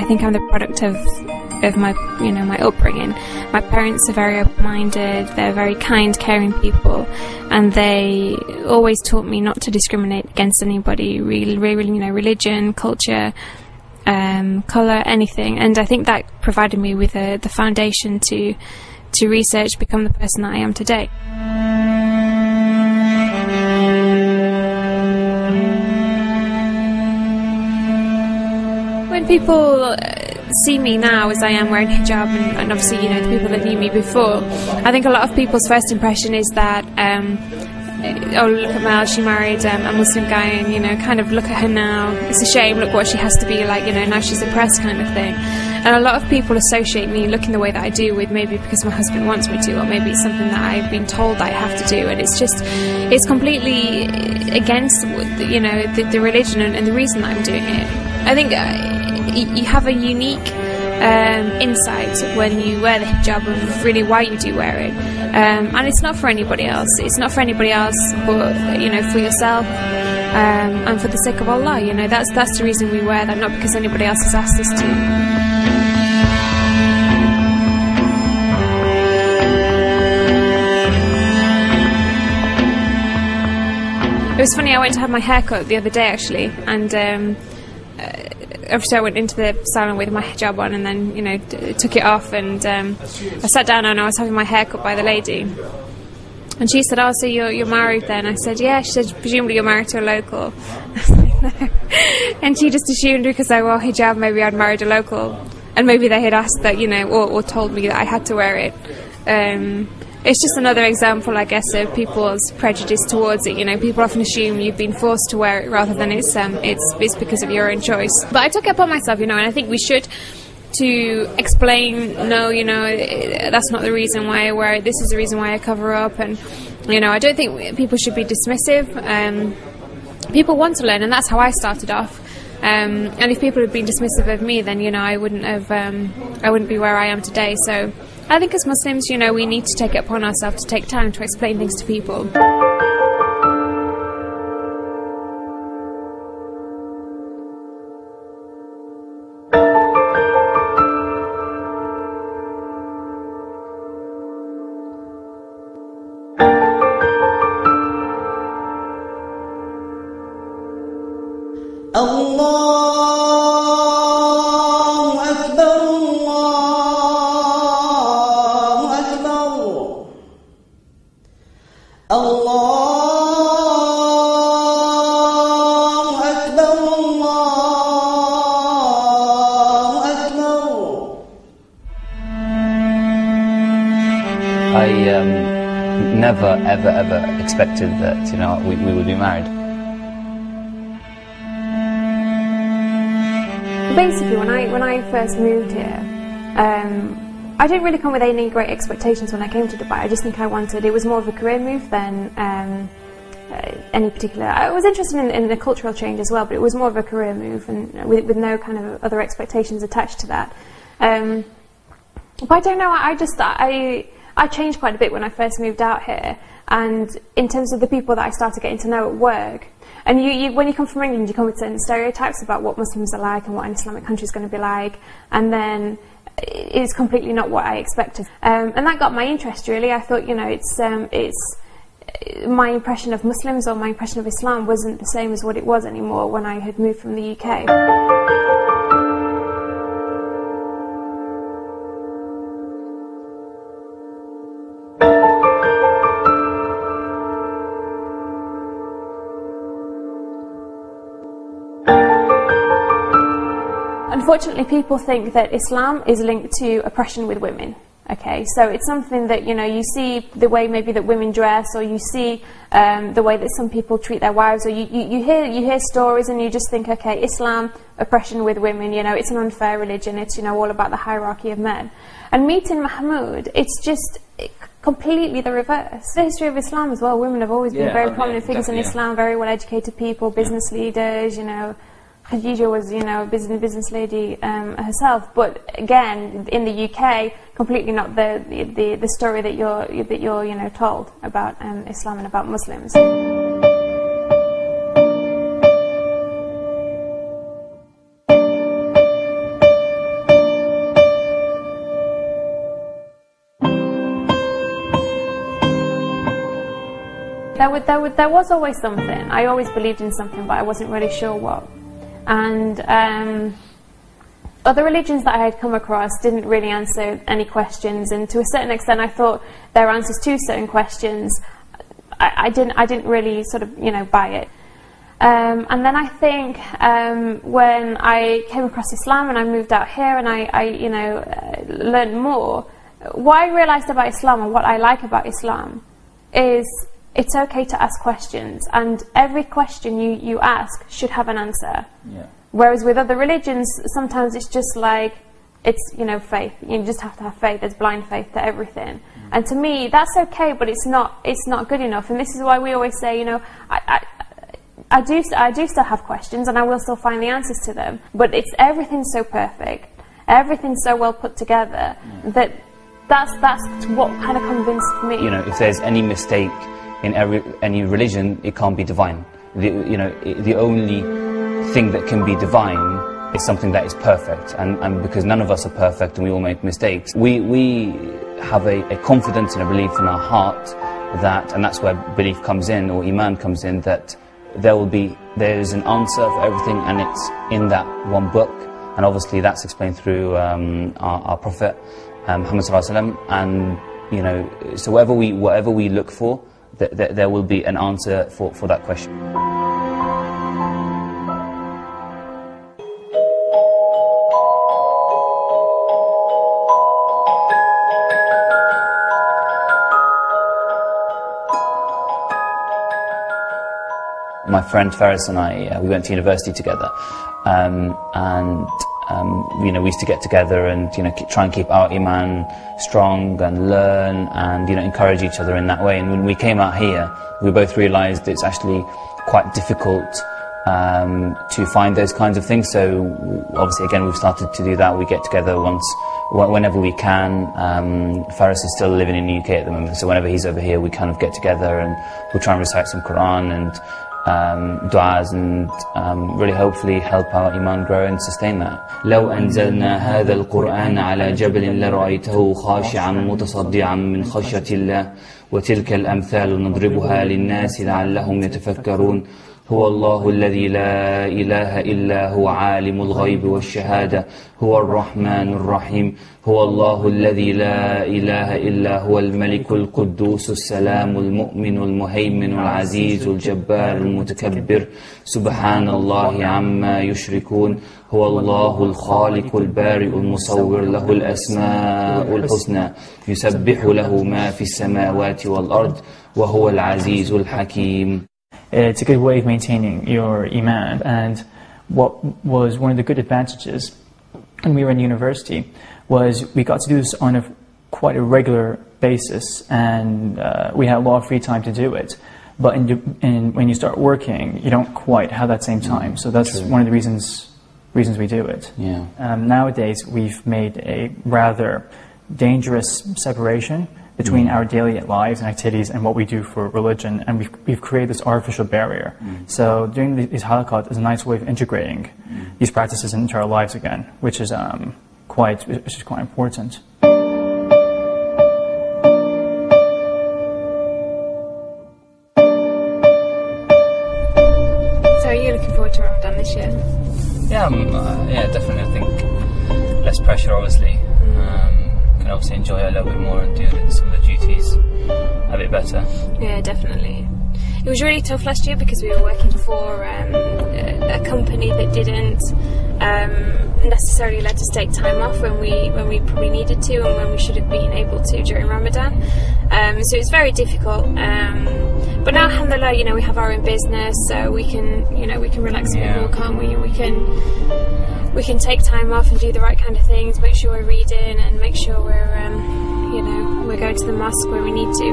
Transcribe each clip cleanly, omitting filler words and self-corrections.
think I'm the product of my, my upbringing. My parents are very open-minded, they're very kind, caring people, and they always taught me not to discriminate against anybody, really, religion, culture, colour, anything. And I think that provided me with the foundation to research, become the person that I am today. When people see me now as I am wearing hijab, and obviously the people that knew me before, I think a lot of people's first impression is that oh, look at Mel, she married a Muslim guy, and kind of look at her now, it's a shame, look what she has to be like, now she's oppressed, kind of thing. And a lot of people associate me looking the way that I do with maybe because my husband wants me to, or maybe it's something that I've been told that I have to do, and it's completely against the religion and the reason that I'm doing it. I think you have a unique insight when you wear the hijab of really why you do wear it, and it's not for anybody else. It's not for anybody else, but for yourself, and for the sake of Allah. That's the reason we wear that, not because anybody else has asked us to. It was funny, I went to have my hair cut the other day actually, and obviously I went into the salon with my hijab on, and then took it off, and I sat down and I was having my hair cut by the lady, and she said, "Oh, so you're married then?" I said, "Yeah." She said, "Presumably you're married to a local." I was like, "No." And she just assumed because I wore hijab maybe I'd married a local, and maybe they had asked that, or told me that I had to wear it. It's just another example, I guess, of people's prejudice towards it. People often assume you've been forced to wear it rather than it's because of your own choice. But I took it upon myself, and I think we should to explain, no, that's not the reason why I wear it. This is the reason why I cover up, and I don't think people should be dismissive. People want to learn, and that's how I started off. And if people had been dismissive of me, then I wouldn't be where I am today. So I think as Muslims, we need to take it upon ourselves to take time to explain things to people. Never, ever expected that, we would be married. Basically, when I first moved here, I didn't really come with any great expectations when I came to Dubai. I just think it was more of a career move than any particular. I was interested in the cultural change as well, but it was more of a career move, and with no kind of other expectations attached to that. But I don't know, I changed quite a bit when I first moved out here, and in terms of the people that I started getting to know at work. And when you come from England, you come with certain stereotypes about what Muslims are like and what an Islamic country is going to be like, and then it's completely not what I expected. And that got my interest, really. I thought, it's my impression of Muslims or my impression of Islam wasn't the same as what it was anymore when I had moved from the UK. Unfortunately, people think that Islam is linked to oppression with women. Okay, so it's something that, you see the way maybe that women dress, or you see the way that some people treat their wives, or you hear stories and you just think, okay, Islam, oppression with women, it's an unfair religion, it's, all about the hierarchy of men. And meeting Mahmoud, it's just completely the reverse. The history of Islam as well, women have always been very prominent figures in Islam, very well educated people, business leaders, Khadija was, a business lady herself, but again, in the UK, completely not the story that you're told about Islam and about Muslims. There was always something. I always believed in something, but I wasn't really sure what. And other religions that I had come across didn't really answer any questions, and to a certain extent I thought their answers to certain questions, I didn't really sort of, you know, buy it. And then I think when I came across Islam and I moved out here and I you know, learned more, what I realised about Islam and what I like about Islam is it's okay to ask questions, and every question you ask should have an answer. Yeah. Whereas with other religions, sometimes it's just like, it's, you know, faith. You just have to have faith. There's blind faith to everything. And to me, that's okay, but it's not good enough. And this is why we always say, you know, I do still have questions, and I will still find the answers to them. But it's everything's so perfect, everything's so well put together that's what kind of convinced me. You know, if there's any mistake in any religion, it can't be divine. The only thing that can be divine is something that is perfect, and because none of us are perfect and we all make mistakes, we have a confidence and a belief in our heart that, and that's where belief comes in, or iman comes in, that there's an answer for everything, and it's in that one book, and obviously that's explained through our Prophet Muhammad sallallahu alaihi wasallam, and you know, so whatever we look for, there will be an answer for that question. My friend Faris and I, we went to university together, you know, we used to get together and, you know, try and keep our iman strong and learn and, you know, encourage each other in that way. And when we came out here, we both realised it's actually quite difficult to find those kinds of things. So obviously, again, we've started to do that. We get together whenever we can. Faris is still living in the UK at the moment, so whenever he's over here, we kind of get together and we'll try and recite some Quran and du'as, and really hopefully help our iman grow and sustain that. لو أنزلنا هذا القرآن على جبل لرأيته خاشعا متصدعا من خشية الله وتلك الأمثال نضربها للناس لعلهم يتفكرون هو الله الذي لا إله إلا هو عالم الغيب والشهادة هو الرحمن الرحيم هو الله الذي لا إله إلا هو الملك القدوس السلام المؤمن المهيمن العزيز الجبار المتكبر سبحان الله عما يشركون هو الله الخالق البارئ المصور له الأسماء الحسنى يسبح له ما في السماوات والأرض وهو العزيز الحكيم. It's a good way of maintaining your iman, and what was one of the good advantages when we were in university was we got to do this on quite a regular basis, and we had a lot of free time to do it. But when you start working, you don't quite have that same time. So that's one of the reasons we do it. Yeah. Nowadays, we've made a rather dangerous separation between our daily lives and activities and what we do for religion, and we've created this artificial barrier. So doing these halaqat is a nice way of integrating these practices into our lives again, which is quite important. So are you looking forward to Ramadan this year? Yeah, definitely. I think less pressure, obviously. Can obviously enjoy it a little bit more and do some of the duties a bit better. Yeah, definitely. It was really tough last year because we were working for a company that didn't necessarily let us take time off when we probably needed to and when we should have been able to during Ramadan. So it was very difficult. But now, alhamdulillah, you know, we have our own business, so we can relax a bit more, can't we? And we can take time off and do the right kind of things, make sure we're reading and make sure we're going to the mosque where we need to.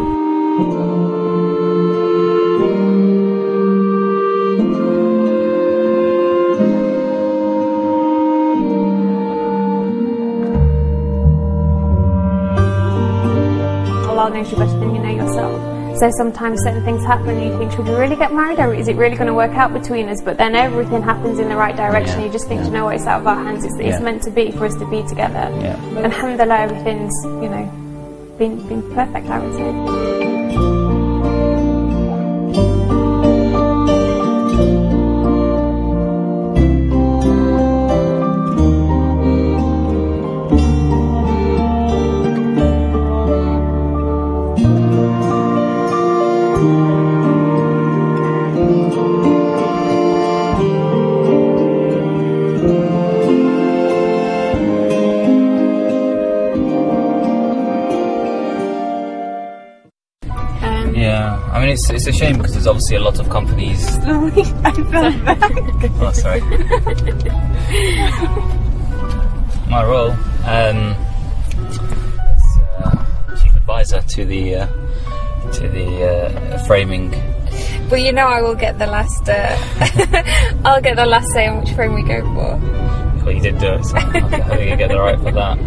Allah knows you better than you know yourself. So sometimes certain things happen and you think, should we really get married, or is it really going to work out between us? But then everything happens in the right direction. You just think, you know what, it's out of our hands. It's meant to be for us to be together. And alhamdulillah, everything's, been perfect, I would say. it's a shame because there's obviously a lot of companies. Slowly, I fell back. Oh, sorry. My role, chief advisor to the framing. But you know, I will get the last. I'll get the last say on which frame we go for. Well, you did do it, so I think you get the right for that.